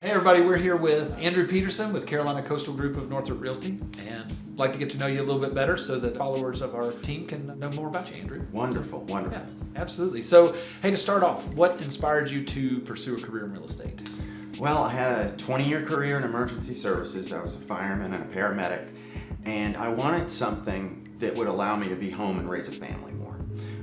Hey everybody, we're here with Andrew Peterson with Carolina Coastal Group of Northrop Realty, and I'd like to get to know you a little bit better so that followers of our team can know more about you, Andrew. Wonderful. Yeah, absolutely. So, hey, to start off, what inspired you to pursue a career in real estate? Well, I had a 20-year career in emergency services. I was a fireman and a paramedic, and I wanted something that would allow me to be home and raise a family more.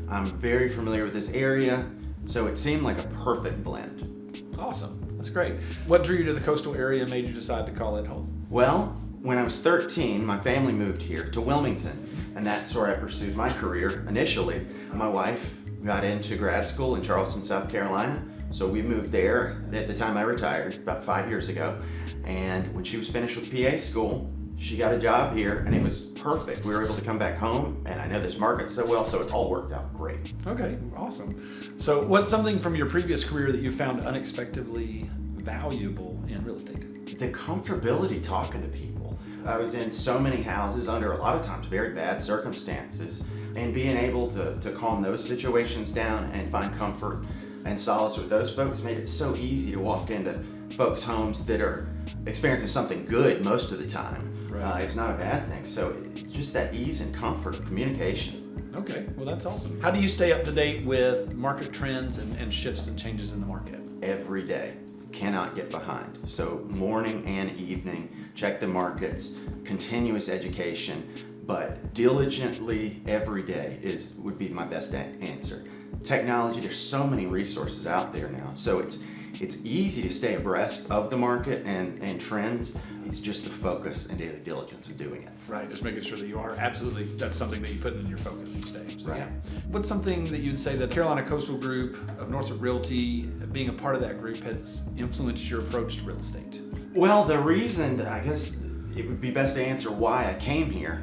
I'm very familiar with this area, so it seemed like a perfect blend. Awesome. That's great. What drew you to the coastal area and made you decide to call it home? Well, when I was 13, my family moved here to Wilmington, and that's where I pursued my career initially. My wife got into grad school in Charleston, South Carolina, so we moved there at the time I retired, about 5 years ago. And when she was finished with PA school, she got a job here, and it was perfect. We were able to come back home, and I know this market so well, so it all worked out great. Okay, awesome. So what's something from your previous career that you found unexpectedly valuable in real estate? The comfortability talking to people. I was in so many houses under a lot of times very bad circumstances, and being able to calm those situations down and find comfort and solace with those folks made it so easy to walk into folks' homes that are experiencing something good most of the time. Right. It's not a bad thing. So it's just that ease and comfort of communication. Okay, well that's awesome. How do you stay up to date with market trends and shifts and changes in the market? Every day. Cannot get behind. So morning and evening, check the markets, continuous education, but diligently every day would be my best answer. Technology, there's so many resources out there now. So it's easy to stay abreast of the market and trends. It's just the focus and daily diligence of doing it. Right, just making sure that you are absolutely, that's something that you put in your focus each day. So, Right. yeah. What's something that you'd say that Carolina Coastal Group of Northrop Realty, being a part of that group, has influenced your approach to real estate? Well, the reason, I guess it would be best to answer why I came here.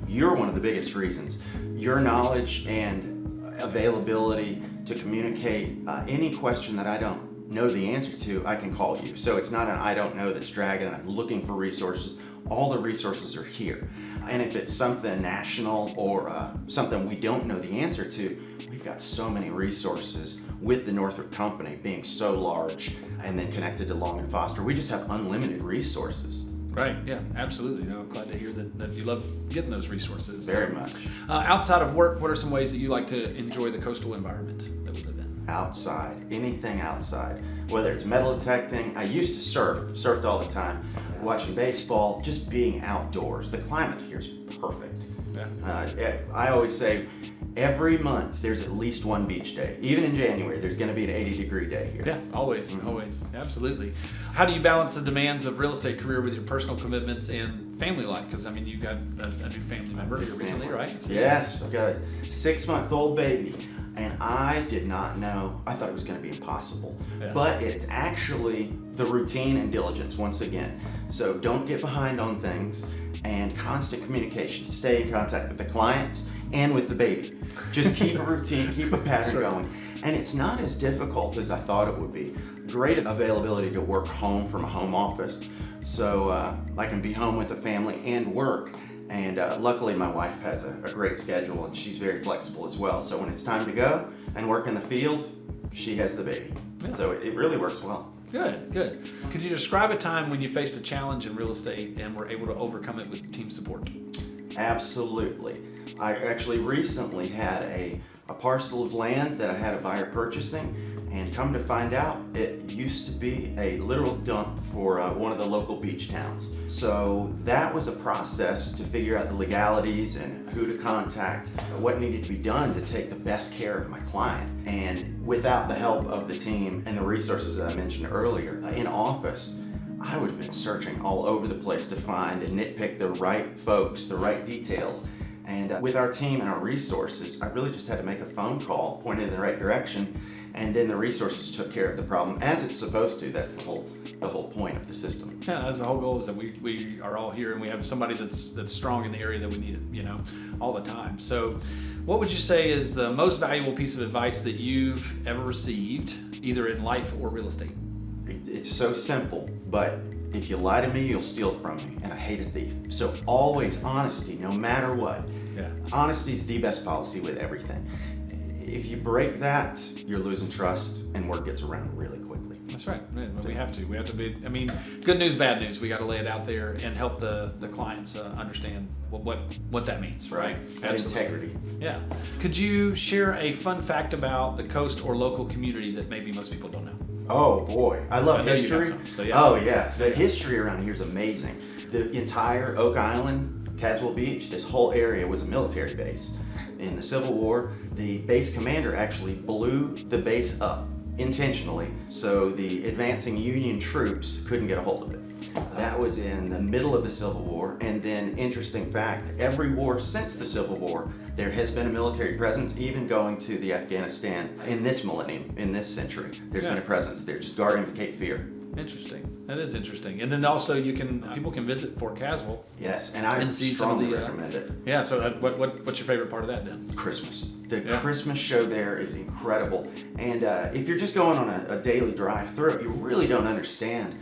You're one of the biggest reasons. Your knowledge and availability to communicate any question that I don't know the answer to, I can call you. So it's not an I don't know that's dragging, I'm looking for resources. All the resources are here. And if it's something national or something we don't know the answer to, we've got so many resources with the Northrop Company being so large and then connected to Long and Foster. We just have unlimited resources. Right, yeah, absolutely. No, I'm glad to hear that you love getting those resources. Very much. Outside of work, what are some ways that you like to enjoy the coastal environment that we live in? Outside, anything outside, whether it's metal detecting. I used to surfed all the time, watching baseball, just being outdoors. The climate here is perfect. Yeah. I always say every month there's at least one beach day. Even in January, there's going to be an 80-degree day here. Yeah, always, always, absolutely. How do you balance the demands of real estate career with your personal commitments and family life? Because I mean, you got a new family member here recently, right? Yes, I've got a 6-month-old baby. And I did not know, I thought it was going to be impossible. Yeah. But it's actually the routine and diligence once again. So don't get behind on things, and constant communication. Stay in contact with the clients and with the baby. Just keep a routine, keep a pattern going. And it's not as difficult as I thought it would be. Great availability to work home from a home office. So I can be home with the family and work. And luckily my wife has a great schedule, and she's very flexible as well. So when it's time to go and work in the field, she has the baby. Yeah. So it really works well. Good, good. Could you describe a time when you faced a challenge in real estate and were able to overcome it with team support? Absolutely. I actually recently had a parcel of land that I had a buyer purchasing, and come to find out, it used to be a literal dump for one of the local beach towns. So that was a process to figure out the legalities and who to contact, what needed to be done to take the best care of my client. And without the help of the team and the resources that I mentioned earlier, in office, I would have been searching all over the place to find and nitpick the right folks, the right details. And with our team and our resources, I really just had to make a phone call, pointed in the right direction, and then the resources took care of the problem as it's supposed to. That's the whole point of the system. Yeah, that's the whole goal, is that we are all here and we have somebody that's strong in the area that we need it, all the time. So what would you say is the most valuable piece of advice that you've ever received, either in life or real estate? It's so simple, but if you lie to me, you'll steal from me, and I hate a thief. So always honesty, no matter what. Yeah. Honesty is the best policy with everything. If you break that, you're losing trust, and word gets around really quickly. That's right. We have to. We have to be. I mean, good news, bad news. We got to lay it out there and help the clients understand what that means. Right. That integrity. Yeah. Could you share a fun fact about the coast or local community that maybe most people don't know? Oh boy, I love know you got history. some, so yeah. Oh yeah, the history around here is amazing. The entire Oak Island, Caswell Beach, this whole area was a military base. In the Civil War, the base commander actually blew the base up intentionally so the advancing Union troops couldn't get a hold of it. That was in the middle of the Civil War, and then interesting fact, every war since the Civil War, there has been a military presence, even going to the Afghanistan in this millennium, in this century. There's been a presence there, just guarding the Cape Fear. Interesting. That is interesting. And then also people can visit Fort Caswell. Yes, and I see some of strongly the, recommend it. Yeah. So what's your favorite part of that then? Christmas. The Christmas show there is incredible. And if you're just going on a daily drive through it, you really don't understand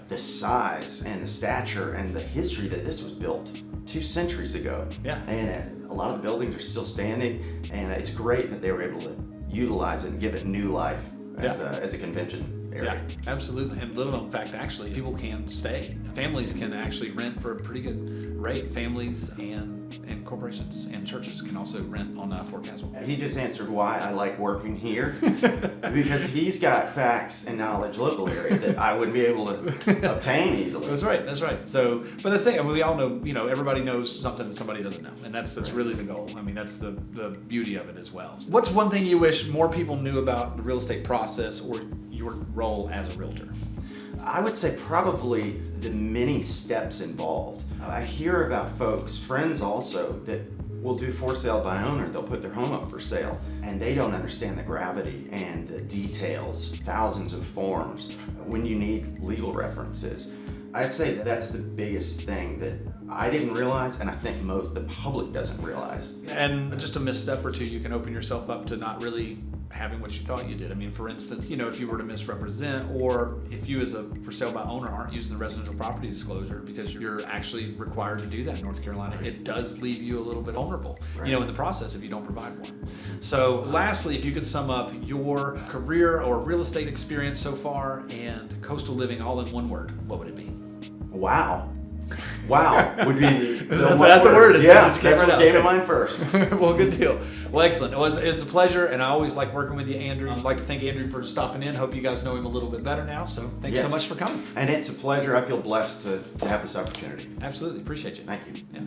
the size and the stature and the history that this was built 2 centuries ago. Yeah. And a lot of the buildings are still standing, and it's great that they were able to utilize it and give it new life as a convention area. Yeah, absolutely. And little known fact, actually, people can stay. Families can actually rent for a pretty good rate. Families and corporations and churches can also rent on Fort Caswell. He just answered why I like working here, because he's got facts and knowledge local area that I wouldn't be able to obtain easily. That's right. That's right. So, but that's it. I mean, we all know, everybody knows something that somebody doesn't know, and that's really the goal. I mean, that's the beauty of it as well. What's one thing you wish more people knew about the real estate process or your role as a realtor? I would say probably the many steps involved. I hear about folks, friends also, that will do for sale by owner. They'll put their home up for sale, and they don't understand the gravity and the details, thousands of forms, when you need legal references. I'd say that's the biggest thing that I didn't realize, and I think the public doesn't realize. And just a misstep or two, you can open yourself up to not really having what you thought you did. I mean, for instance, if you were to misrepresent, or if you as a for sale by owner aren't using the residential property disclosure because you're actually required to do that in North Carolina, it does leave you a little bit vulnerable, in the process if you don't provide one. So lastly, if you could sum up your career or real estate experience so far and coastal living all in one word, what would it be? Wow would be the word. That's what came to mind first. Well, good deal. Well, excellent. It's a pleasure, and I always like working with you, Andrew. I'd like to thank Andrew for stopping in. Hope you guys know him a little bit better now, so thanks so much for coming. And it's a pleasure. I feel blessed to have this opportunity. Absolutely. Appreciate you. Thank you. Yeah.